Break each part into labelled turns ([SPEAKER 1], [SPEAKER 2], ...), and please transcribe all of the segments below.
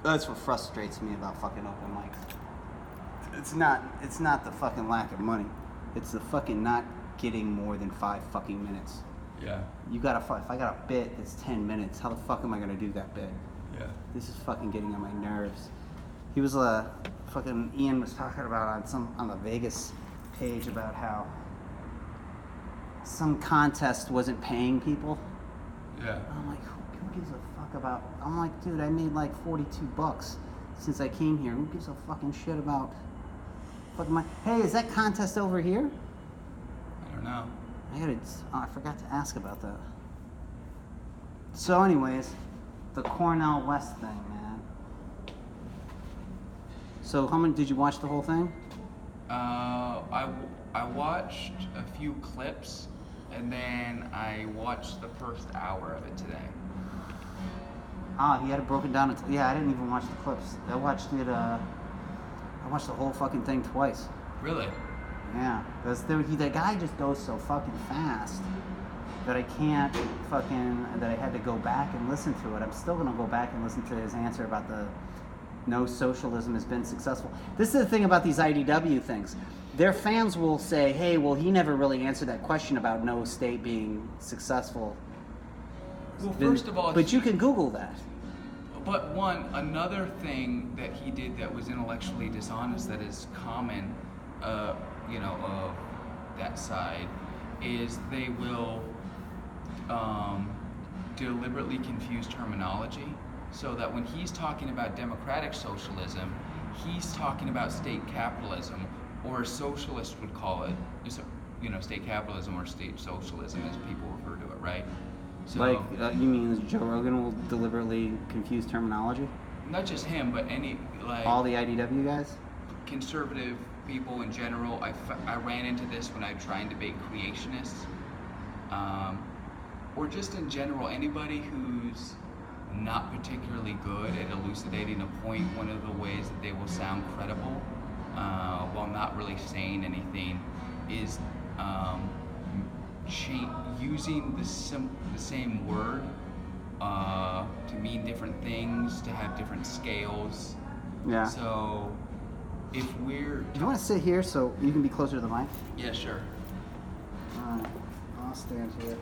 [SPEAKER 1] That's what frustrates me about fucking open mics. It's not the fucking lack of money. It's the fucking not getting more than 5 fucking minutes.
[SPEAKER 2] Yeah.
[SPEAKER 1] If I got a bit that's 10 minutes, how the fuck am I gonna do that bit?
[SPEAKER 2] Yeah.
[SPEAKER 1] This is fucking getting on my nerves. He was fucking Ian was talking about on the Vegas page about how some contest wasn't paying people.
[SPEAKER 2] Yeah.
[SPEAKER 1] I'm like, who gives a fuck about? I'm like, dude, I made like $42 since I came here. Who gives a fucking shit about fucking my? Hey, is that contest over here?
[SPEAKER 2] I don't know.
[SPEAKER 1] I forgot to ask about that. So, anyways, the Cornell West thing, man. So, how many did you watch the whole thing?
[SPEAKER 2] I watched a few clips, and then I watched the first hour of it today.
[SPEAKER 1] He had it broken down. I didn't even watch the clips. I watched it. I watched the whole fucking thing twice.
[SPEAKER 2] Really?
[SPEAKER 1] Yeah, because the guy just goes so fucking fast that I had to go back and listen to it. I'm still gonna go back and listen to his answer about the no socialism has been successful. This is the thing about these IDW things. Their fans will say, hey, well, he never really answered that question about no state being successful.
[SPEAKER 2] Well, first of all...
[SPEAKER 1] But you can Google that.
[SPEAKER 2] But another thing that he did that was intellectually dishonest that is common, of that side, is they will deliberately confuse terminology so that when he's talking about democratic socialism, he's talking about state capitalism, or a socialist would call it, state capitalism or state socialism as people refer to it, right? So,
[SPEAKER 1] you mean Joe Rogan will deliberately confuse terminology?
[SPEAKER 2] Not just him, but
[SPEAKER 1] all the IDW guys?
[SPEAKER 2] Conservative people in general. I ran into this when I try and debate creationists, or just in general, anybody who's not particularly good at elucidating a point. One of the ways that they will sound credible while not really saying anything is using the same word to mean different things, to have different scales.
[SPEAKER 1] Yeah.
[SPEAKER 2] So if we're...
[SPEAKER 1] Do you want to sit here so you can be closer to the mic?
[SPEAKER 2] Yeah, sure.
[SPEAKER 1] Alright, I'll stand here.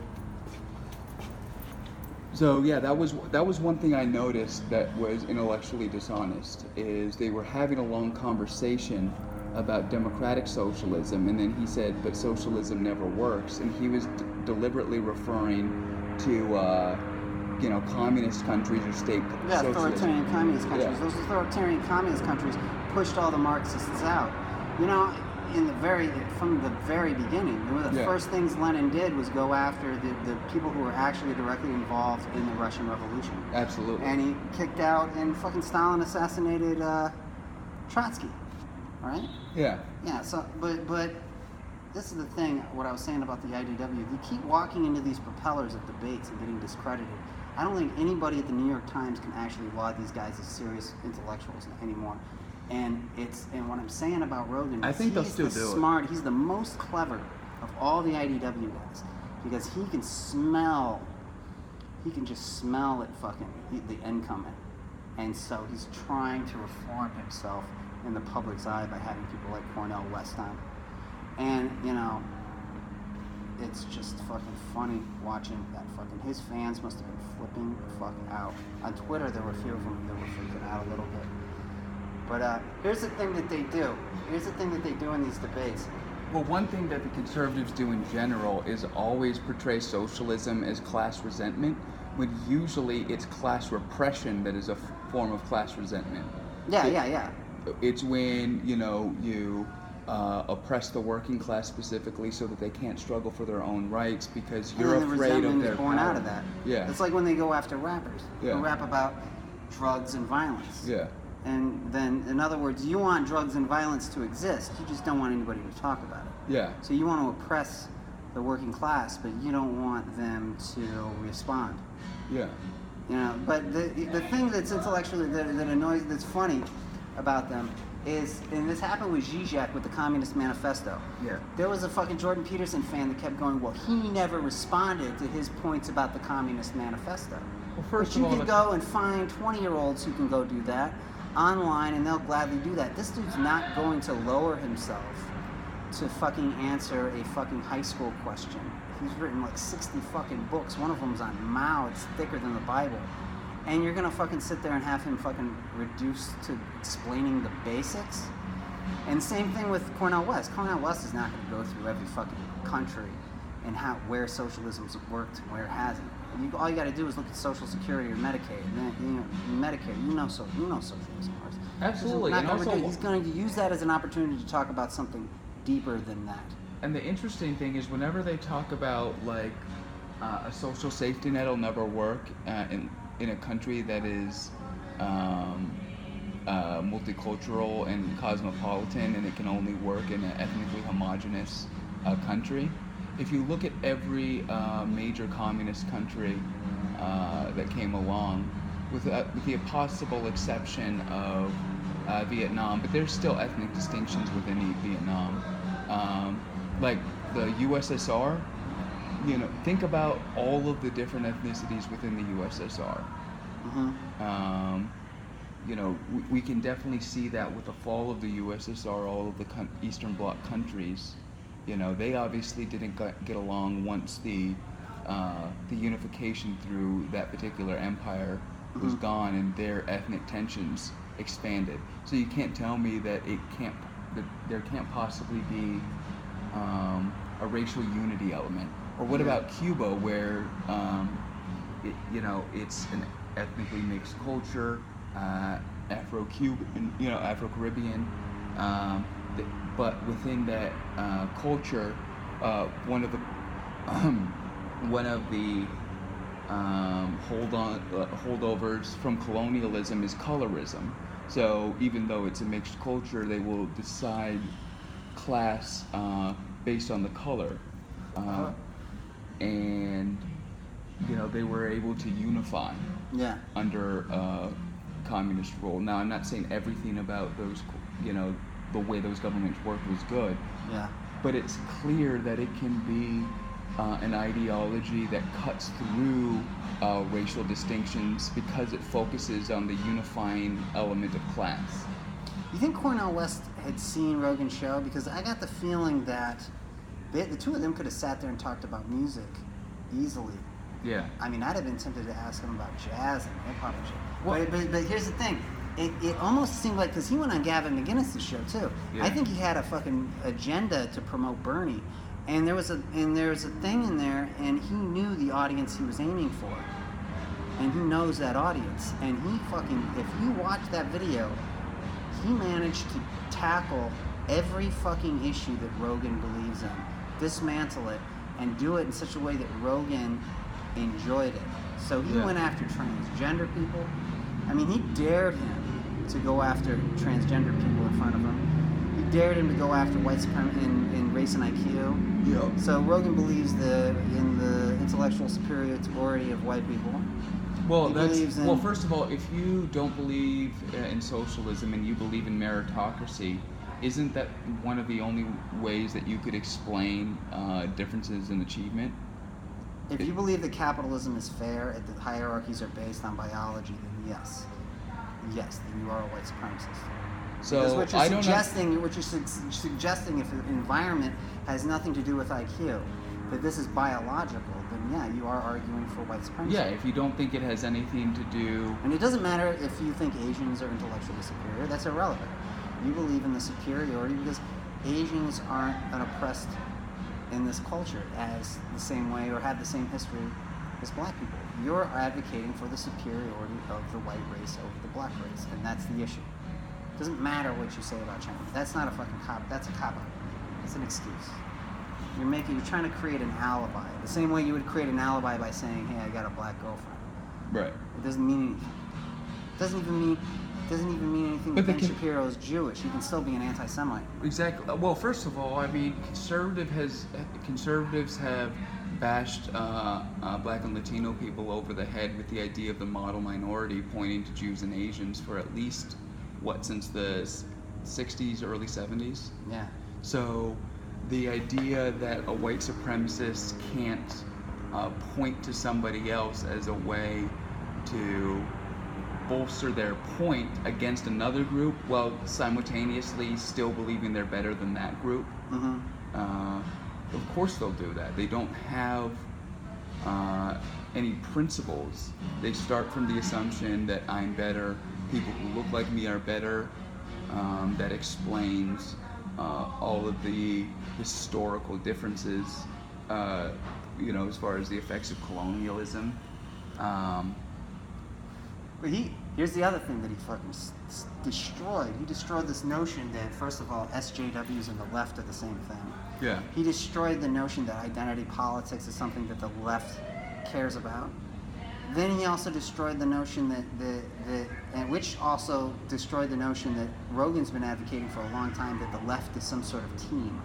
[SPEAKER 2] So yeah, that was one thing I noticed that was intellectually dishonest, is they were having a long conversation about democratic socialism, and then he said, but socialism never works, and he was deliberately referring to communist countries or state socialism.
[SPEAKER 1] Authoritarian communist countries.
[SPEAKER 2] Yeah.
[SPEAKER 1] Those authoritarian communist countries pushed all the Marxists out. From the very beginning, one of the first things Lenin did was go after the people who were actually directly involved in the Russian Revolution.
[SPEAKER 2] Absolutely.
[SPEAKER 1] And he kicked out, and fucking Stalin assassinated Trotsky, right?
[SPEAKER 2] Yeah.
[SPEAKER 1] Yeah. So, but this is the thing. What I was saying about the IDW, they keep walking into these propellers of debates and getting discredited. I don't think anybody at the New York Times can actually laud these guys as serious intellectuals anymore. And what I'm saying about Rogan,
[SPEAKER 2] I think they'll still do
[SPEAKER 1] smart. He's the most clever of all the IDW guys because he can just smell it the incoming, and so he's trying to reform himself in the public's eye by having people like Cornell West on, and it's just fucking funny watching that fucking. His fans must have been flipping the fuck out. On Twitter, there were a few of them that were freaking out a little bit. But here's the thing that they do. In these debates.
[SPEAKER 2] Well, one thing that the conservatives do in general is always portray socialism as class resentment, when usually it's class repression that is a form of class resentment.
[SPEAKER 1] Yeah.
[SPEAKER 2] It's when, you oppress the working class specifically so that they can't struggle for their own rights because you're afraid of their
[SPEAKER 1] born
[SPEAKER 2] power.
[SPEAKER 1] Out of that.
[SPEAKER 2] Yeah.
[SPEAKER 1] It's like when they go after rappers
[SPEAKER 2] who
[SPEAKER 1] rap about drugs and violence.
[SPEAKER 2] Yeah.
[SPEAKER 1] And then, in other words, you want drugs and violence to exist. You just don't want anybody to talk about it.
[SPEAKER 2] Yeah.
[SPEAKER 1] So you want to oppress the working class, but you don't want them to respond.
[SPEAKER 2] Yeah.
[SPEAKER 1] But the thing that's intellectually that annoys, that's funny about them is, and this happened with Zizek with the Communist Manifesto.
[SPEAKER 2] Yeah.
[SPEAKER 1] There was a fucking Jordan Peterson fan that kept going, well, he never responded to his points about the Communist Manifesto.
[SPEAKER 2] first
[SPEAKER 1] But you
[SPEAKER 2] of all,
[SPEAKER 1] could go and find 20-year-olds who can go do that online, and they'll gladly do that. This dude's not going to lower himself to fucking answer a fucking high school question. He's written like 60 fucking books. One of them's on Mao. It's thicker than the Bible. And you're gonna fucking sit there and have him fucking reduced to explaining the basics? And same thing with Cornel West. Cornel West is not gonna go through every fucking country and where socialism's worked and where it hasn't. All you got to do is look at Social Security or Medicaid. And then, Medicare, you know socialism works.
[SPEAKER 2] Absolutely, and also
[SPEAKER 1] he's going to use that as an opportunity to talk about something deeper than that.
[SPEAKER 2] And the interesting thing is, whenever they talk about like a social safety net will never work in a country that is multicultural and cosmopolitan, and it can only work in an ethnically homogenous country. If you look at every major communist country that came along, with the possible exception of Vietnam, but there's still ethnic distinctions within Vietnam. Like the USSR, think about all of the different ethnicities within the USSR.
[SPEAKER 1] Mm-hmm.
[SPEAKER 2] We can definitely see that with the fall of the USSR, all of the Eastern Bloc countries. They obviously didn't get along once the unification through that particular empire was
[SPEAKER 1] Mm-hmm.
[SPEAKER 2] gone, and their ethnic tensions expanded. So you can't tell me that there can't possibly be a racial unity element. Or what about Cuba, where it's an ethnically mixed culture, Afro-Cuban, Afro-Caribbean. But within that culture, one of the holdovers from colonialism is colorism. So even though it's a mixed culture, they will decide class based on the color, and they were able to unify under communist rule. Now, I'm not saying everything about those, the way those governments worked was good.
[SPEAKER 1] Yeah.
[SPEAKER 2] But it's clear that it can be an ideology that cuts through racial distinctions because it focuses on the unifying element of class.
[SPEAKER 1] You think Cornel West had seen Rogan's show? Because I got the feeling that the two of them could have sat there and talked about music easily.
[SPEAKER 2] Yeah.
[SPEAKER 1] I mean, I'd have been tempted to ask him about jazz and hip hop and shit.
[SPEAKER 2] Well,
[SPEAKER 1] but here's the thing. It almost seemed like, because he went on Gavin McInnes' show too.
[SPEAKER 2] Yeah.
[SPEAKER 1] I think he had a fucking agenda to promote Bernie, and there was a thing in there, and he knew the audience he was aiming for, and he knows that audience, and if you watch that video, he managed to tackle every fucking issue that Rogan believes in, dismantle it, and do it in such a way that Rogan enjoyed it. So he went after transgender people. I mean, he dared him to go after transgender people in front of him. He dared him to go after white supremacy in race and IQ.
[SPEAKER 2] Yeah.
[SPEAKER 1] So Rogan believes in the intellectual superiority of white people.
[SPEAKER 2] Well, first of all, if you don't believe in socialism and you believe in meritocracy, isn't that one of the only ways that you could explain differences in achievement?
[SPEAKER 1] If you believe that capitalism is fair, that the hierarchies are based on biology, then yes, then you are a white supremacist.
[SPEAKER 2] So
[SPEAKER 1] because what you're suggesting, if the environment has nothing to do with IQ, that this is biological, then yeah, you are arguing for white supremacy.
[SPEAKER 2] Yeah, if you don't think it has anything to do...
[SPEAKER 1] And it doesn't matter if you think Asians are intellectually superior, that's irrelevant. You believe in the superiority because Asians aren't an oppressed in this culture as the same way or have the same history as black people. You're advocating for the superiority of the white race over the black race, and that's the issue. It doesn't matter what you say about China. That's not a fucking cop. That's a cop-out. It's an excuse. You're trying to create an alibi. The same way you would create an alibi by saying, "Hey, I got a black girlfriend."
[SPEAKER 2] Right.
[SPEAKER 1] It doesn't mean anything. It doesn't even mean anything that Ben Shapiro is Jewish. He can still be an anti-Semite.
[SPEAKER 2] Exactly. Well, first of all, I mean, conservatives have bashed black and Latino people over the head with the idea of the model minority, pointing to Jews and Asians for at least, since the 60s, early 70s?
[SPEAKER 1] Yeah.
[SPEAKER 2] So the idea that a white supremacist can't point to somebody else as a way to bolster their point against another group while simultaneously still believing they're better than that group. Of course they'll do that. They don't have any principles. They start from the assumption that I'm better, people who look like me are better. That explains all of the historical differences, as far as the effects of colonialism.
[SPEAKER 1] But here's the other thing that he fucking destroyed. He destroyed this notion that, first of all, SJWs and the left are the same thing.
[SPEAKER 2] Yeah.
[SPEAKER 1] He destroyed the notion that identity politics is something that the left cares about. Then he also destroyed the notion which also destroyed the notion that Rogan's been advocating for a long time, that the left is some sort of team.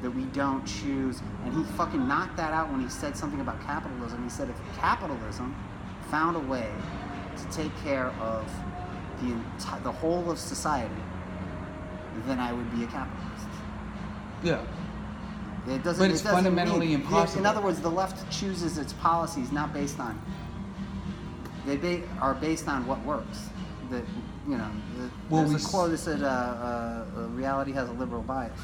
[SPEAKER 1] That we don't choose. And he fucking knocked that out when he said something about capitalism. He said if capitalism found a way to take care of the whole of society, then I would be a capitalist.
[SPEAKER 2] Yeah.
[SPEAKER 1] But
[SPEAKER 2] it's fundamentally impossible.
[SPEAKER 1] In other words, the left chooses its policies not based on. They are based on what works. There's a quote that said, "Reality has a liberal bias."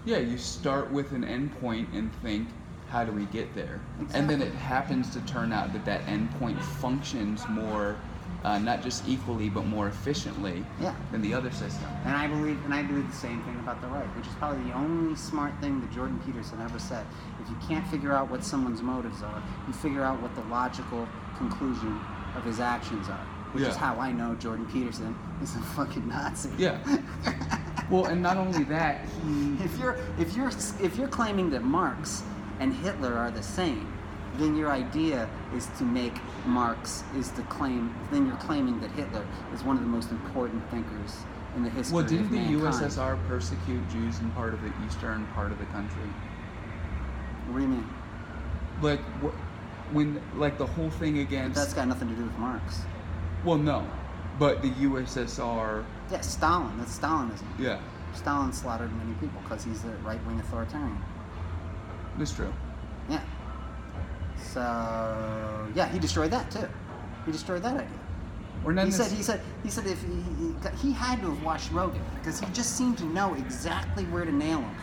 [SPEAKER 2] Yeah, you start with an endpoint and think, how do we get there?
[SPEAKER 1] Exactly.
[SPEAKER 2] And then it happens to turn out that endpoint functions more, not just equally, but more efficiently than the other system.
[SPEAKER 1] And I believe the same thing about the right, which is probably the only smart thing that Jordan Peterson ever said. If you can't figure out what someone's motives are, you figure out what the logical conclusion of his actions are. Which is how I know Jordan Peterson is a fucking Nazi.
[SPEAKER 2] Yeah. Well, and not only that,
[SPEAKER 1] if you're claiming that Marx and Hitler are the same, then your idea is to make Marx then you're claiming that Hitler is one of the most important thinkers in the history of mankind.
[SPEAKER 2] Well, didn't the USSR persecute Jews in part of the eastern part of the country?
[SPEAKER 1] What do you mean?
[SPEAKER 2] Like, when the whole thing against...
[SPEAKER 1] But that's got nothing to do with Marx.
[SPEAKER 2] Well, no. But the USSR...
[SPEAKER 1] Yeah, Stalin. That's Stalinism.
[SPEAKER 2] Yeah.
[SPEAKER 1] Stalin slaughtered many people because he's a right-wing authoritarian.
[SPEAKER 2] That's true.
[SPEAKER 1] Yeah. So he destroyed that too. He destroyed that idea. He said if he had to have watched Rogan because he just seemed to know exactly where to nail him.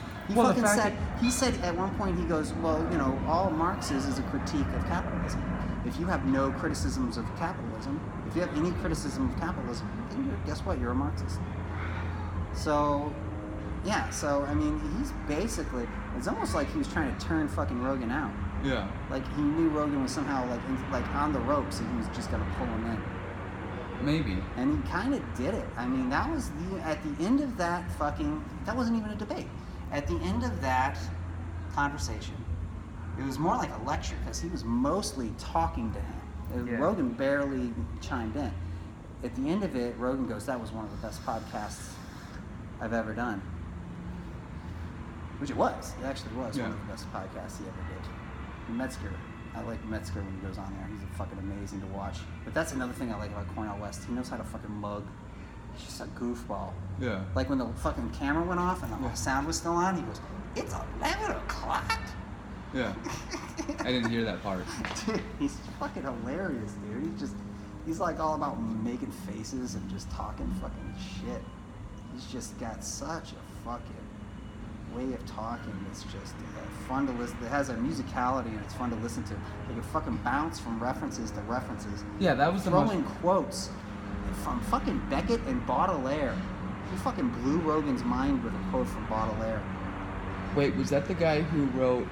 [SPEAKER 1] He said at one point, he goes, well, all Marx is a critique of capitalism. If you have no criticisms of capitalism, if you have any criticism of capitalism, then guess what? You're a Marxist. So I mean, he's basically, it's almost like he was trying to turn fucking Rogan out.
[SPEAKER 2] Yeah.
[SPEAKER 1] Like he knew Rogan was somehow like on the ropes and he was just gonna pull him in.
[SPEAKER 2] Maybe.
[SPEAKER 1] And he kind of did it. I mean, that was at the end of that wasn't even a debate. At the end of that conversation, it was more like a lecture because he was mostly talking to him.
[SPEAKER 2] Yeah.
[SPEAKER 1] Rogan barely chimed in. At the end of it, Rogan goes, "That was one of the best podcasts I've ever done." Which it was. It actually was one of the best podcasts he ever did. Metzger. I like Metzger when he goes on there. He's fucking amazing to watch. But that's another thing I like about Cornel West. He knows how to fucking mug. He's just a goofball.
[SPEAKER 2] Yeah.
[SPEAKER 1] Like when the fucking camera went off and the sound was still on, he goes, "It's 11 o'clock."
[SPEAKER 2] Yeah. I didn't hear that part.
[SPEAKER 1] Dude, he's fucking hilarious, dude. He's like all about making faces and just talking fucking shit. He's just got such a fucking way of talking. It's just fun to listen. It has a musicality and it's fun to listen to. They can fucking bounce from references to references.
[SPEAKER 2] Yeah, that was the most...
[SPEAKER 1] Throwing quotes from fucking Beckett and Baudelaire. He fucking blew Rogan's mind with a quote from Baudelaire.
[SPEAKER 2] Wait, was that the guy who wrote,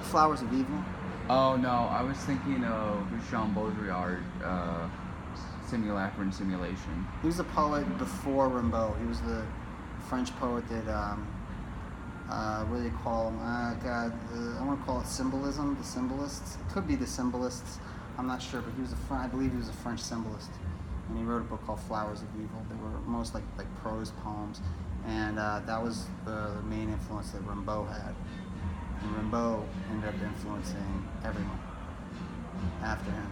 [SPEAKER 1] Flowers of Evil?
[SPEAKER 2] Oh, no, I was thinking of Jean Baudrillard, Simulacra and Simulation.
[SPEAKER 1] He was a poet before Rimbaud. He was the French poet that, what do they call him? I want to call it symbolism, the symbolists. It could be the symbolists. I'm not sure, but I believe he was a French symbolist. And he wrote a book called Flowers of Evil. They were most like prose poems. And that was the main influence that Rimbaud had. And Rimbaud ended up influencing everyone after him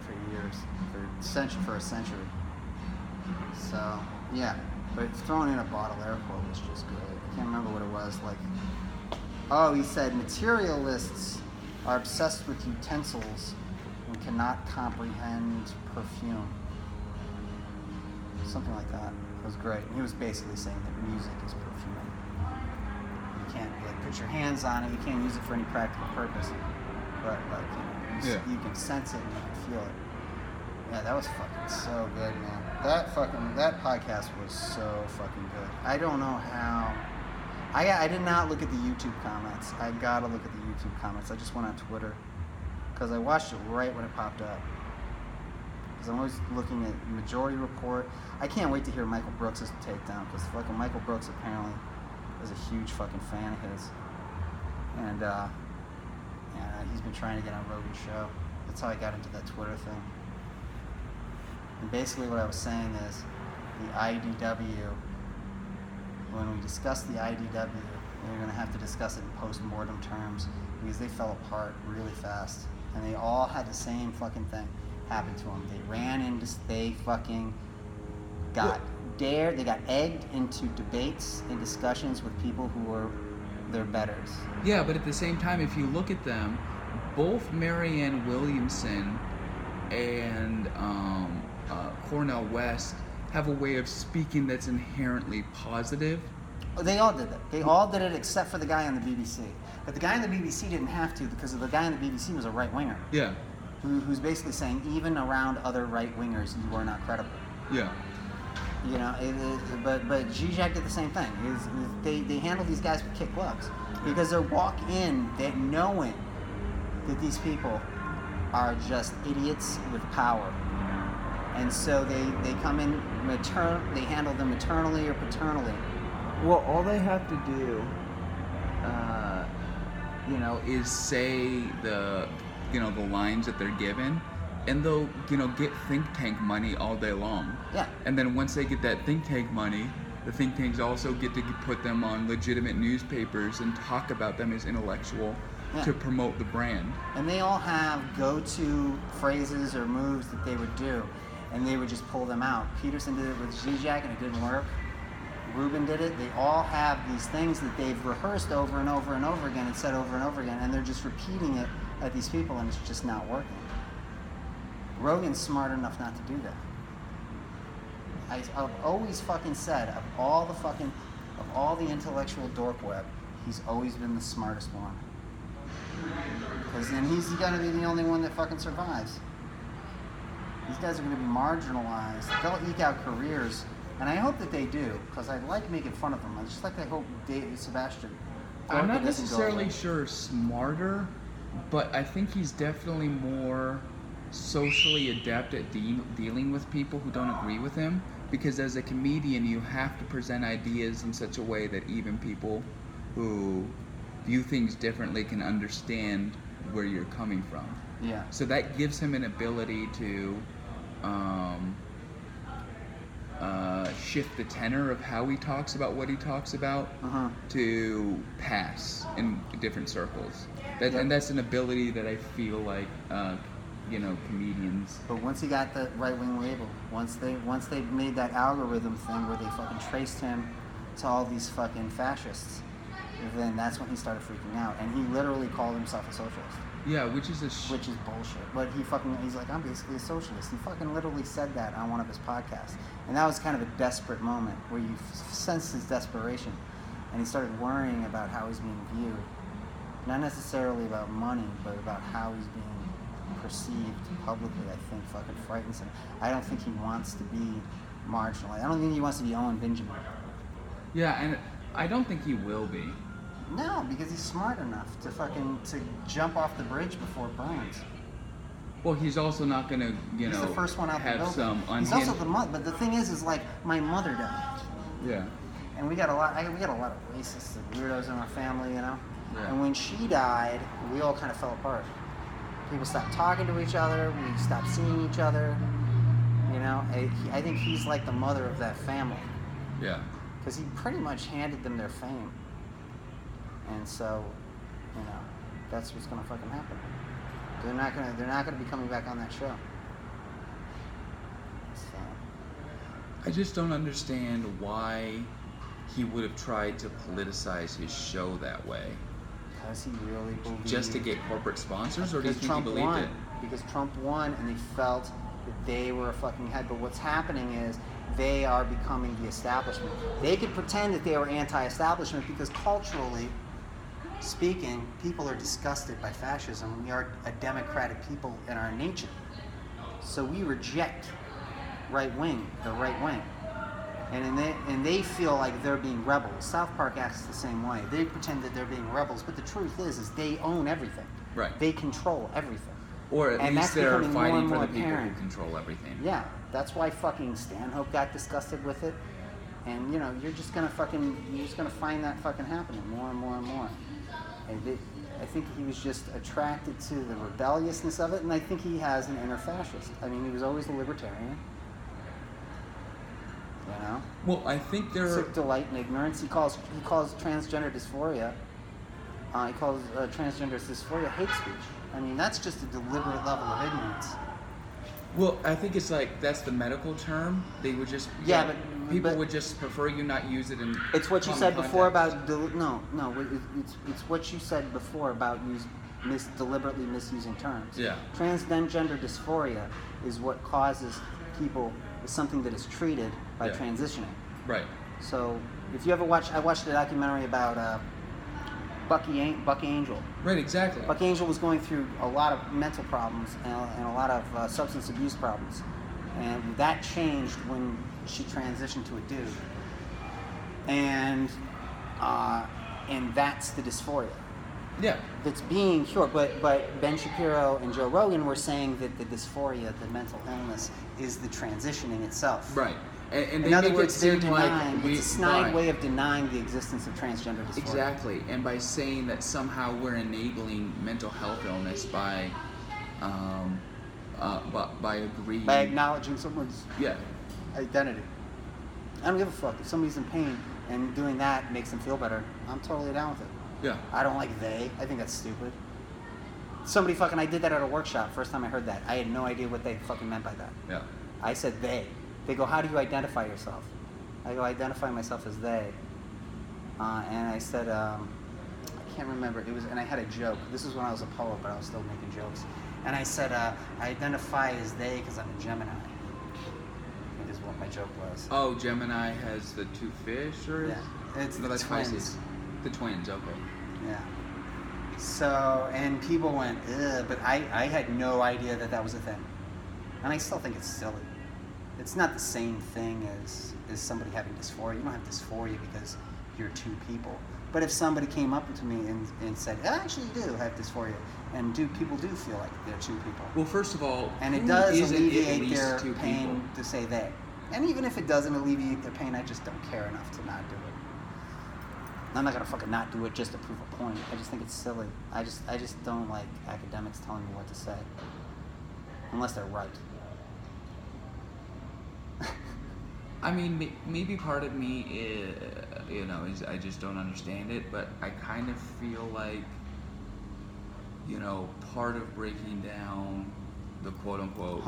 [SPEAKER 1] for years, for a century. So, yeah. But throwing in a Baudelaire quote was just great. I can't remember what it was. He said, materialists are obsessed with utensils, and cannot comprehend perfume. Something like that. It was great. And he was basically saying that music is perfume. You can't like put your hands on it. You can't use it for any practical purpose. But like you can sense it and you can feel it. Yeah, that was fucking so good, man. That podcast was so fucking good. I don't know how. I did not look at the YouTube comments. I gotta look at the YouTube comments. I just went on Twitter because I watched it right when it popped up. Because I'm always looking at Majority Report. I can't wait to hear Michael Brooks' takedown because fucking Michael Brooks apparently is a huge fucking fan of his, and he's been trying to get on Rogan's show. That's how I got into that Twitter thing. And basically what I was saying is the IDW, when we discuss the IDW, we're going to have to discuss it in post-mortem terms because they fell apart really fast. And they all had the same fucking thing happen to them. They fucking got dared, they got egged into debates and discussions with people who were their betters.
[SPEAKER 2] Yeah, but at the same time, if you look at them, both Marianne Williamson and Cornel West have a way of speaking that's inherently positive.
[SPEAKER 1] They all did that. They all did it except for the guy on the BBC. But the guy on the BBC didn't have to because the guy on the BBC was a right-winger.
[SPEAKER 2] Yeah.
[SPEAKER 1] Who's basically saying even around other right-wingers, you are not credible.
[SPEAKER 2] Yeah.
[SPEAKER 1] You know, but Zizek did the same thing. They handle these guys with kid gloves because they walk in knowing that these people are just idiots with power. And so they come in they handle them maternally or paternally.
[SPEAKER 2] Well, all they have to do, is say the lines that they're given, and they'll, get think tank money all day long.
[SPEAKER 1] Yeah.
[SPEAKER 2] And then once they get that think tank money, the think tanks also get to put them on legitimate newspapers and talk about them as intellectual to promote the brand.
[SPEAKER 1] And they all have go-to phrases or moves that they would do, and they would just pull them out. Peterson did it with Zizek, and it didn't work. Rubin did it. They all have these things that they've rehearsed over and over and over again and said over and over again, and they're just repeating it at these people, and it's just not working. Rogan's smart enough not to do that. I've always fucking said, of all the intellectual dork web, he's always been the smartest one. Because then he's gonna be the only one that fucking survives. These guys are gonna be marginalized. They'll eke out careers, and I hope that they do, because I like making fun of them. I just like I hope Sebastian.
[SPEAKER 2] I'm not necessarily sure smarter, but I think he's definitely more socially adept at dealing with people who don't agree with him, because as a comedian you have to present ideas in such a way that even people who view things differently can understand where you're coming from.
[SPEAKER 1] Yeah.
[SPEAKER 2] So that gives him an ability to shift the tenor of how he talks about what he talks about to pass in different circles. And that's an ability that I feel like comedians.
[SPEAKER 1] But once he got the right-wing label, once they made that algorithm thing where they fucking traced him to all these fucking fascists, then that's when he started freaking out, and he literally called himself a socialist.
[SPEAKER 2] Yeah, which is
[SPEAKER 1] bullshit. But he's like, I'm basically a socialist. He fucking literally said that on one of his podcasts, and that was kind of a desperate moment where you sensed his desperation, and he started worrying about how he's being viewed, not necessarily about money, but about how he's being perceived publicly. I think fucking frightens him. I don't think he wants to be marginalized. I don't think he wants to be Owen Benjamin.
[SPEAKER 2] Yeah, and I don't think he will be.
[SPEAKER 1] No, because he's smart enough to jump off the bridge before it burns.
[SPEAKER 2] Well, he's also not gonna,
[SPEAKER 1] he's the first one out
[SPEAKER 2] have some unhinged...
[SPEAKER 1] He's also the mother, but the thing is like my mother died.
[SPEAKER 2] Yeah.
[SPEAKER 1] And we got a lot of racists and weirdos in our family,
[SPEAKER 2] Yeah.
[SPEAKER 1] And when she died, we all kind of fell apart. People stopped talking to each other. We stopped seeing each other. I think he's like the mother of that family.
[SPEAKER 2] Yeah.
[SPEAKER 1] Because he pretty much handed them their fame. And so, that's what's gonna fucking happen. They're not gonna be coming back on that show. So.
[SPEAKER 2] I just don't understand why he would have tried to politicize his show that way.
[SPEAKER 1] Does he really believe?
[SPEAKER 2] Just to get corporate sponsors, or do you think
[SPEAKER 1] Trump
[SPEAKER 2] he believed
[SPEAKER 1] won.
[SPEAKER 2] it?
[SPEAKER 1] because Trump won and they felt that they were a fucking head. But what's happening is they are becoming the establishment. They could pretend that they were anti-establishment because culturally speaking, people are disgusted by fascism. We are a democratic people in our nature. So we reject the right wing. And they feel like they're being rebels. South Park acts the same way. They pretend that they're being rebels, but the truth is they own everything.
[SPEAKER 2] Right.
[SPEAKER 1] They control everything.
[SPEAKER 2] Or at
[SPEAKER 1] and
[SPEAKER 2] least
[SPEAKER 1] that's
[SPEAKER 2] they're
[SPEAKER 1] becoming
[SPEAKER 2] fighting
[SPEAKER 1] more
[SPEAKER 2] for
[SPEAKER 1] and
[SPEAKER 2] the
[SPEAKER 1] more
[SPEAKER 2] people
[SPEAKER 1] apparent.
[SPEAKER 2] who control everything.
[SPEAKER 1] Yeah, that's why fucking Stanhope got disgusted with it. And you're just gonna find that fucking happening more and more and more. And I think he was just attracted to the rebelliousness of it, and I think he has an inner fascist. I mean, he was always a libertarian.
[SPEAKER 2] Well, I think there
[SPEAKER 1] Sick delight in ignorance. He calls transgender dysphoria. He calls transgender dysphoria hate speech. I mean, that's just a deliberate level of ignorance.
[SPEAKER 2] Well, I think it's like that's the medical term. They would just
[SPEAKER 1] but
[SPEAKER 2] people would just prefer you not use it in.
[SPEAKER 1] It's what you
[SPEAKER 2] common
[SPEAKER 1] said before
[SPEAKER 2] context.
[SPEAKER 1] about it's what you said before about deliberately misusing terms.
[SPEAKER 2] Yeah.
[SPEAKER 1] Transgender dysphoria is what causes people with something that is treated by transitioning.
[SPEAKER 2] Right.
[SPEAKER 1] So if you ever I watched a documentary about Bucky Angel.
[SPEAKER 2] Right. Exactly.
[SPEAKER 1] Bucky Angel was going through a lot of mental problems and a lot of substance abuse problems, and that changed when she transitioned to a dude, and that's the dysphoria.
[SPEAKER 2] Yeah.
[SPEAKER 1] That's being cured. But Ben Shapiro and Joe Rogan were saying that the dysphoria, the mental illness, is the transitioning itself.
[SPEAKER 2] Right. And they
[SPEAKER 1] In other
[SPEAKER 2] make
[SPEAKER 1] words,
[SPEAKER 2] it
[SPEAKER 1] they're
[SPEAKER 2] seem like
[SPEAKER 1] denying. It's a snide way of denying the existence of transgender dysphoria.
[SPEAKER 2] Exactly. And by saying that somehow we're enabling mental health illness by agreeing.
[SPEAKER 1] By acknowledging someone's
[SPEAKER 2] Yeah.
[SPEAKER 1] identity. I don't give a fuck. If somebody's in pain and doing that makes them feel better, I'm totally down with it.
[SPEAKER 2] Yeah.
[SPEAKER 1] I don't like they. I think that's stupid. I did that at a workshop. First time I heard that. I had no idea what they fucking meant by that.
[SPEAKER 2] Yeah.
[SPEAKER 1] I said they. They go, how do you identify yourself? I go, I identify myself as they. And I said, I can't remember. And I had a joke. This is when I was a poet, but I was still making jokes. And I said, I identify as they because I'm a Gemini. I think is what my joke was.
[SPEAKER 2] Oh, Gemini has the two fish, or
[SPEAKER 1] Yeah, it's
[SPEAKER 2] no,
[SPEAKER 1] the
[SPEAKER 2] that's
[SPEAKER 1] twins.
[SPEAKER 2] Pisces. The twins. Okay.
[SPEAKER 1] Yeah. So, and people went, ugh, but I had no idea that was a thing. And I still think it's silly. It's not the same thing as somebody having dysphoria. You don't have dysphoria because you're two people. But if somebody came up to me and said, I actually do have dysphoria, and people do feel like they're two people.
[SPEAKER 2] Well, first of all,
[SPEAKER 1] And it
[SPEAKER 2] who
[SPEAKER 1] does
[SPEAKER 2] isn't at
[SPEAKER 1] alleviate
[SPEAKER 2] least
[SPEAKER 1] their
[SPEAKER 2] two
[SPEAKER 1] pain
[SPEAKER 2] people?
[SPEAKER 1] to say they. And even if it doesn't alleviate their pain, I just don't care enough to not do it. I'm not gonna fucking not do it just to prove a point. I just think it's silly. I just don't like academics telling me what to say, unless they're right.
[SPEAKER 2] I mean, maybe part of me is I just don't understand it, but I kind of feel like, part of breaking down the quote-unquote